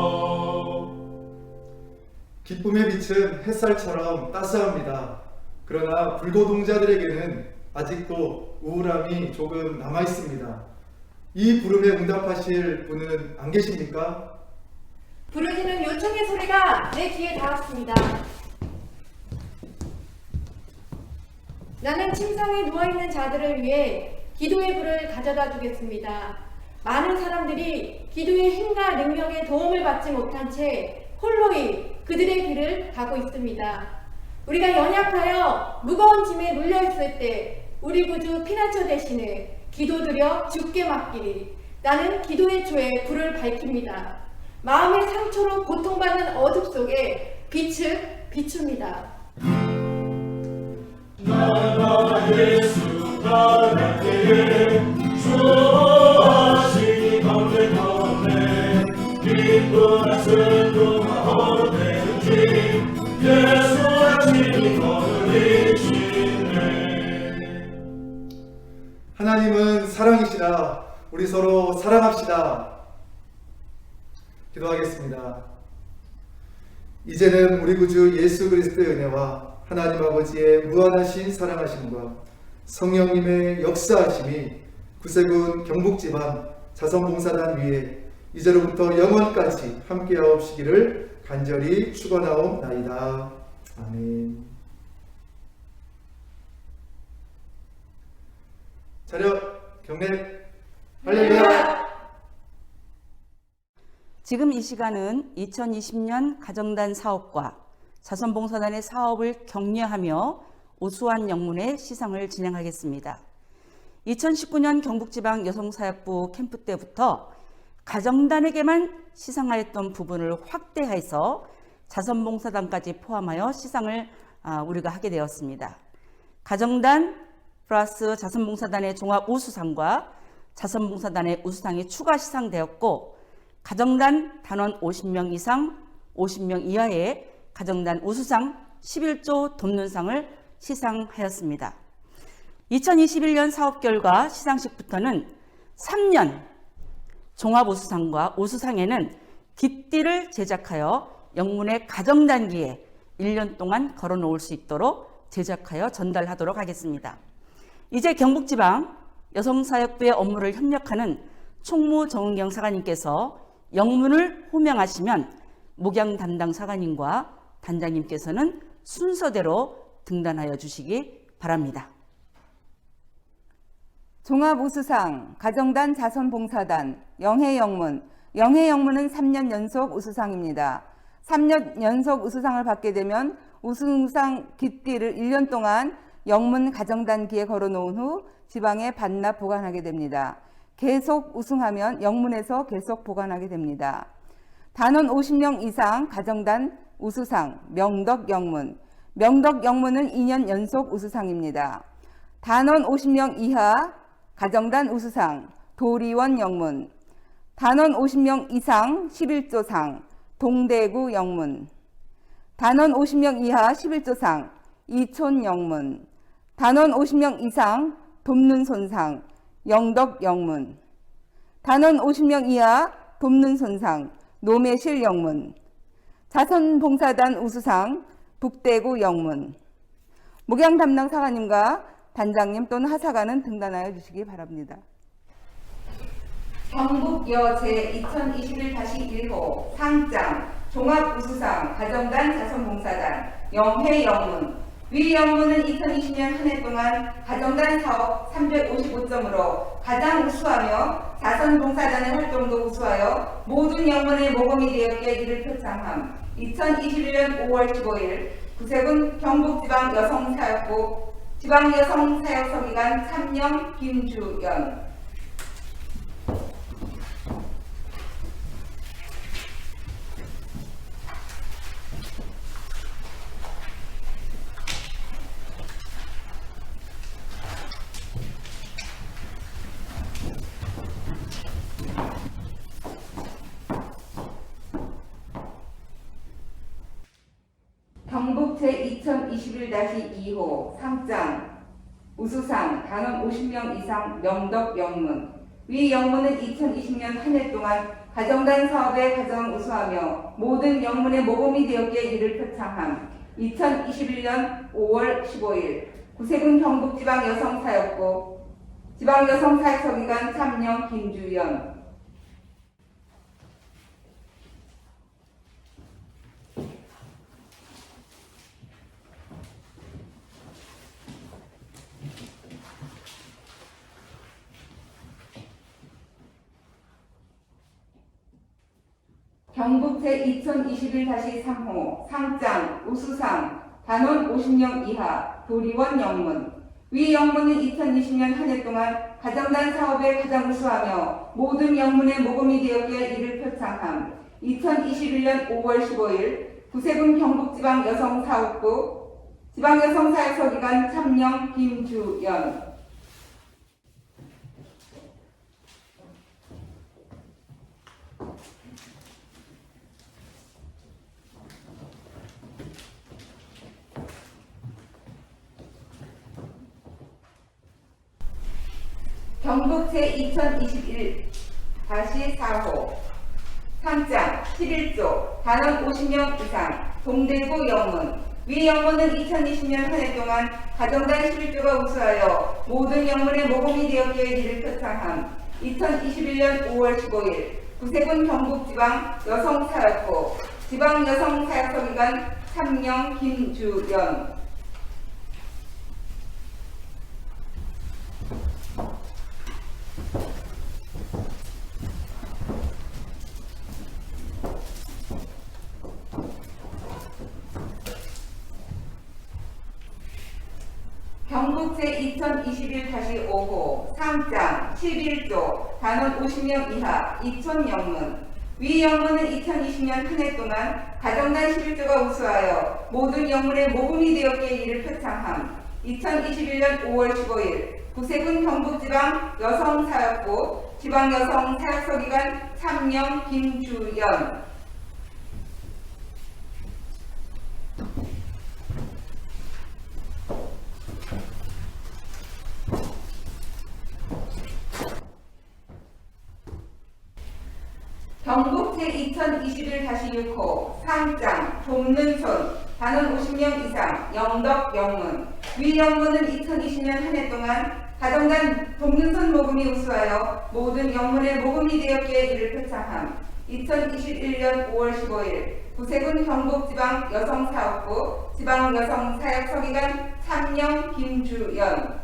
하소서. 기쁨의 빛은 햇살처럼 따스합니다. 그러나 불거동자들에게는 아직도 우울함이 조금 남아 있습니다. 이 부름에 응답하실 분은 안 계십니까? 부르짖는 요청의 소리가 내 귀에 닿았습니다. 나는 침상에 누워있는 자들을 위해 기도의 불을 가져다 주겠습니다. 많은 사람들이 기도의 힘과 능력의 도움을 받지 못한 채 홀로이 그들의 길을 가고 있습니다. 우리가 연약하여 무거운 짐에 눌려있을 때 우리 구주 피난처 대신에 기도드려 주께 맡기리. 나는 기도의 초에 불을 밝힙니다. 마음의 상처로 고통받는 어둠 속에 빛을 비춥니다. 나가 예수 바라게 주하시니 가운데 가운데 기쁨과 슬픔과 어디든지 예수 하시니 거느리시네. 하나님은 사랑이시라. 우리 서로 사랑합시다. 기도하겠습니다. 이제는 우리 구주 예수 그리스도의 은혜와 하나님 아버지의 무한하신 사랑하심과 성령님의 역사하심이 구세군 경북지방 자선봉사단 위에 이제로부터 영원까지 함께하옵시기를 간절히 축원하옵나이다. 아멘. 차렷 경례 할렐루야. 지금 이 시간은 2020년 가정단 사업과 자선봉사단의 사업을 격려하며 우수한 영문의 시상을 진행하겠습니다. 2019년 경북지방 여성사역부 캠프 때부터 가정단에게만 시상하였던 부분을 확대해서 자선봉사단까지 포함하여 시상을 우리가 하게 되었습니다. 가정단 플러스 자선봉사단의 종합 우수상과 자선봉사단의 우수상이 추가 시상되었고, 가정단 단원 50명 이상, 50명 이하의 가정단 우수상 11조 돕는 상을 시상하였습니다. 2021년 사업 결과 시상식부터는 3년 종합 우수상과 우수상에는 깃띠를 제작하여 영문의 가정단기에 1년 동안 걸어놓을 수 있도록 제작하여 전달하도록 하겠습니다. 이제 경북지방 여성사역부의 업무를 협력하는 총무 정은경 사관님께서 영문을 호명하시면 목양 담당 사관님과 단장님께서는 순서대로 등단하여 주시기 바랍니다. 종합우수상, 가정단 자선봉사단, 영해영문. 영해영문은 3년 연속 우수상입니다. 3년 연속 우수상을 받게 되면 우수상 깃띠를 1년 동안 영문 가정단기에 걸어놓은 후 지방에 반납 보관하게 됩니다. 계속 우승하면 영문에서 계속 보관하게 됩니다. 단원 50명 이상 가정단 우수상, 명덕영문. 명덕영문은 2년 연속 우수상입니다. 단원 50명 이하 가정단 우수상, 도리원 영문. 단원 50명 이상 11조상, 동대구 영문. 단원 50명 이하 11조상, 이촌 영문. 단원 50명 이상 돕는 손상, 영덕 영문. 단원 50명 이하 돕는 손상, 노매실 영문. 자선봉사단 우수상, 북대구 영문. 목양 담당 사관님과 단장님 또는 하사관은 등단하여 주시기 바랍니다. 경북여제 2021-1호 상장 종합우수상 가정단 자선봉사단 영해영문. 위 영문은 2020년 한 해 동안 가정단 사업 355점으로 가장 우수하며 자선봉사단의 활동도 우수하여 모든 영문의 모범이 되었기에 이를 표창함. 2021년 5월 15일 구세군 경북지방 여성사역부 지방여성사역서기관 참령 김주연. 경북 제2021-2호 상장 우수상 단원 50명 이상 명덕 영문. 위 영문은 2020년 한 해 동안 가정단 사업에 가장 우수하며 모든 영문의 모범이 되었기에 이를 표창함. 2021년 5월 15일 구세군 경북지방 여성사역부 지방여성사역서기관 참령 김주연. 경북 제2021-3호 상장 우수상 단원 50명 이하 도리원 영문. 위 영문은 2020년 한 해 동안 가정단 사업에 가장 우수하며 모든 영문의 모범이 되었기에 이를 표창함. 2021년 5월 15일 구세군 경북지방 여성사업부 지방여성사역서기관 참령 김주연. 경북 제2021-4호 상장 11조 단원 50명 이상 동대구 영문. 위 영문은 2020년 한 해 동안 가정단 11조가 우수하여 모든 영문의 모범이 되었기에 이를 표창함. 2021년 5월 15일 구세군 경북지방 여성사역부 지방여성사역서기관 참령 김주연. 경북 경북 제2021-5호 상장 11조 단원 50명 이하 2000영문 위 영문은 2020년 한 해 동안 가정단 11조가 우수하여 모든 영문의 모범이 되었기에 이를 표창함. 2021년 5월 15일 구세군 경북지방 여성사역부 지방여성사역서기관 참명 김주연. 경북 제2021-6호 상장 돕는 손 단원 50명 이상 영덕 영문 위 영문은 2020년 한 해 동안 가정단 돕는 손 모금이 우수하여 모든 영문의 모금이 되었기에 이를 표창함. 2021년 5월 15일 구세군 경북지방 여성사업부 지방여성사역서기관 참명 김주연.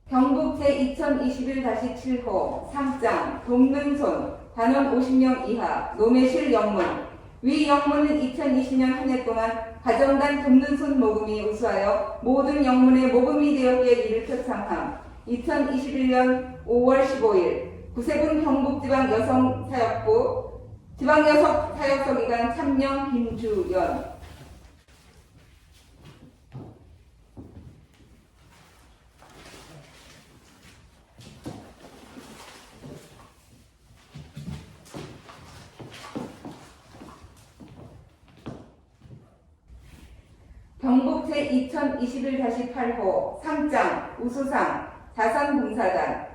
경북 제2021-7호 상장 돕는 손 단원 50명 이하 노매실 영문 위 영문은 2020년 한 해 동안 가정단 돕는 손 모금이 우수하여 모든 영문의 모금이 되었기에 이를 표창함. 2021년 5월 15일 구세군 경북지방 여성사역부 지방여성사역서기관 참명 김주연. 경북 제2021-8호 상장 우수상 자선봉사단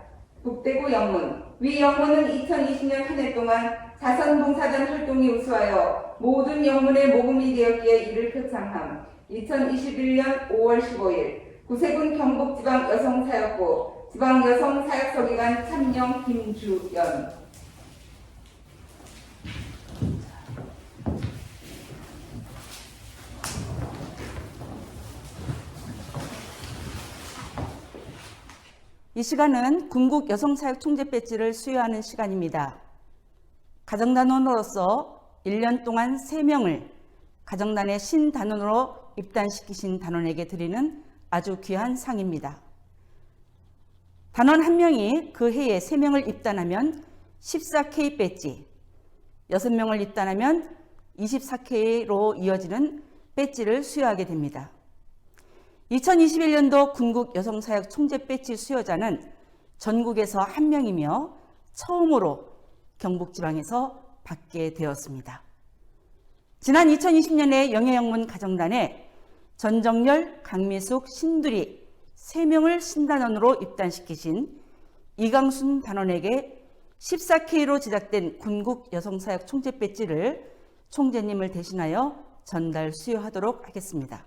북대구 영문 위 영문은 2020년 한 해 동안 자선봉사단 활동이 우수하여 모든 영문의 모금이 되었기에 이를 표창함. 2021년 5월 15일 구세군 경북지방 여성사역부 지방여성사역서기관 참명 김주연. 이 시간은 군국 여성사역 총재 배지를 수여하는 시간입니다. 가정단원으로서 1년 동안 3명을 가정단의 신단원으로 입단시키신 단원에게 드리는 아주 귀한 상입니다. 단원 1명이 그 해에 3명을 입단하면 14K 배지, 6명을 입단하면 24K로 이어지는 배지를 수여하게 됩니다. 2021년도 군국 여성사역 총재 배지 수여자는 전국에서 1명이며 처음으로 경북지방에서 받게 되었습니다. 지난 2020년에 영예영문 가정단에 전정열, 강미숙, 신두리 3명을 신단원으로 입단시키신 이강순 단원에게 14K로 제작된 군국 여성사역 총재 배지를 총재님을 대신하여 전달 수여하도록 하겠습니다.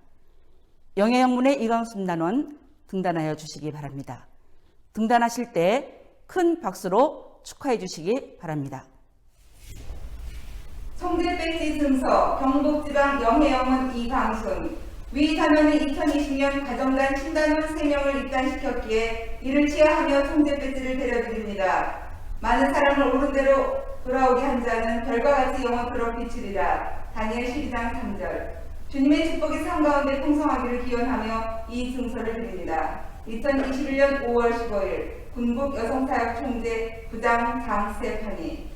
영예영문의 이강순 단원 등단하여 주시기 바랍니다. 등단하실 때 큰 박수로 축하해 주시기 바랍니다. 총재 배지 증서 경북지방 영예영문 이강순 위 단원은 2020년 가정단 신단원 3명을 입단시켰기에 이를 취하하며 총재 배지를 드려드립니다. 많은 사람을 옳은 대로 돌아오게 한 자는 별과 같이 영원토록 비추리라. 다니엘 12장 3절. 주님의 축복이 삶 가운데 풍성하기를 기원하며 이 증서를 드립니다. 2021년 5월 15일 군국 여성사역 총재 부장 장스테파니